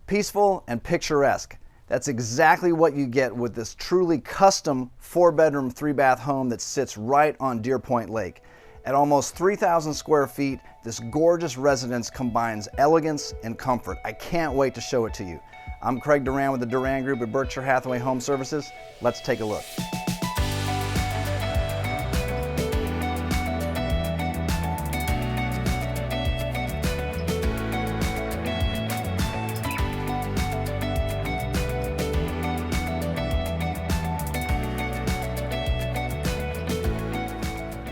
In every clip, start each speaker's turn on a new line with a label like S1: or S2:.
S1: Peaceful and picturesque. That's exactly what you get with this truly custom 4-bedroom, 3-bath home that sits right on Deer Point Lake. At almost 3,000 square feet, this gorgeous residence combines elegance and comfort. I can't wait to show it to you. I'm Craig Duran with the Duran Group at Berkshire Hathaway Home Services. Let's take a look.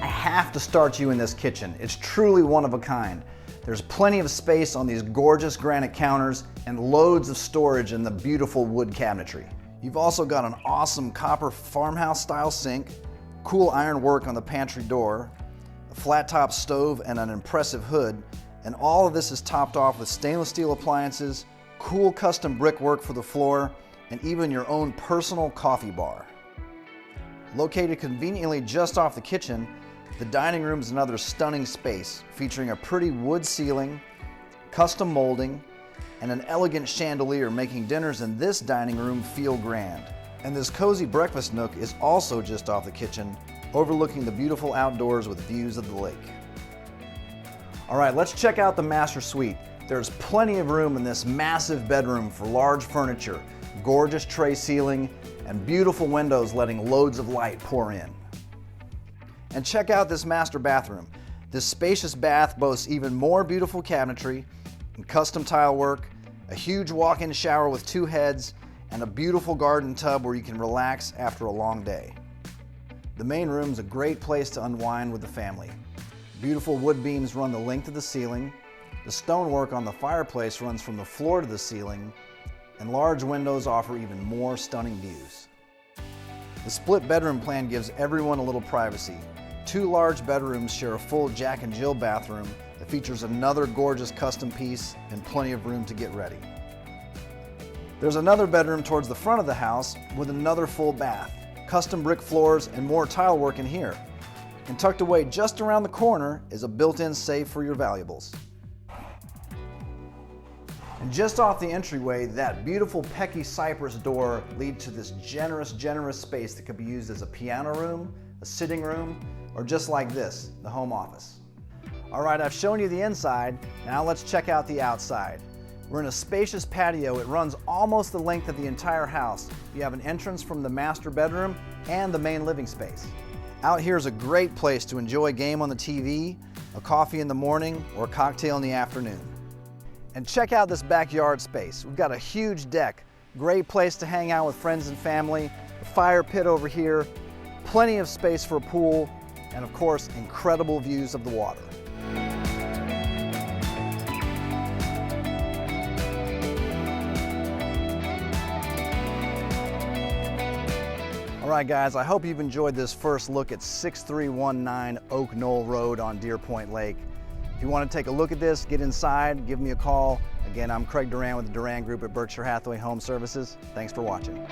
S1: I have to start you in this kitchen. It's truly one of a kind. There's plenty of space on these gorgeous granite counters and loads of storage in the beautiful wood cabinetry. You've also got an awesome copper farmhouse style sink, cool ironwork on the pantry door, a flat top stove and an impressive hood, and all of this is topped off with stainless steel appliances, cool custom brickwork for the floor, and even your own personal coffee bar. Located conveniently just off the kitchen, the dining room is another stunning space featuring a pretty wood ceiling, custom molding, and an elegant chandelier making dinners in this dining room feel grand. And this cozy breakfast nook is also just off the kitchen, overlooking the beautiful outdoors with views of the lake. All right, let's check out the master suite. There's plenty of room in this massive bedroom for large furniture, gorgeous tray ceiling, and beautiful windows letting loads of light pour in. And check out this master bathroom. This spacious bath boasts even more beautiful cabinetry and custom tile work, a huge walk-in shower with 2 heads, and a beautiful garden tub where you can relax after a long day. The main room is a great place to unwind with the family. Beautiful wood beams run the length of the ceiling, the stonework on the fireplace runs from the floor to the ceiling, and large windows offer even more stunning views. The split bedroom plan gives everyone a little privacy. 2 large bedrooms share a full Jack and Jill bathroom that features another gorgeous custom piece and plenty of room to get ready. There's another bedroom towards the front of the house with another full bath, custom brick floors, and more tile work in here. And tucked away just around the corner is a built-in safe for your valuables. And just off the entryway, that beautiful Pecky cypress door leads to this generous space that could be used as a piano room, a sitting room, or just like this, the home office. All right, I've shown you the inside. Now let's check out the outside. We're in a spacious patio. It runs almost the length of the entire house. You have an entrance from the master bedroom and the main living space. Out here is a great place to enjoy a game on the TV, a coffee in the morning, or a cocktail in the afternoon. And check out this backyard space. We've got a huge deck, great place to hang out with friends and family, a fire pit over here, plenty of space for a pool, and of course, incredible views of the water. All right, guys, I hope you've enjoyed this first look at 6319 Oak Knoll Road on Deer Point Lake. If you want to take a look at this, get inside, give me a call. Again, I'm Craig Duran with the Duran Group at Berkshire Hathaway Home Services. Thanks for watching.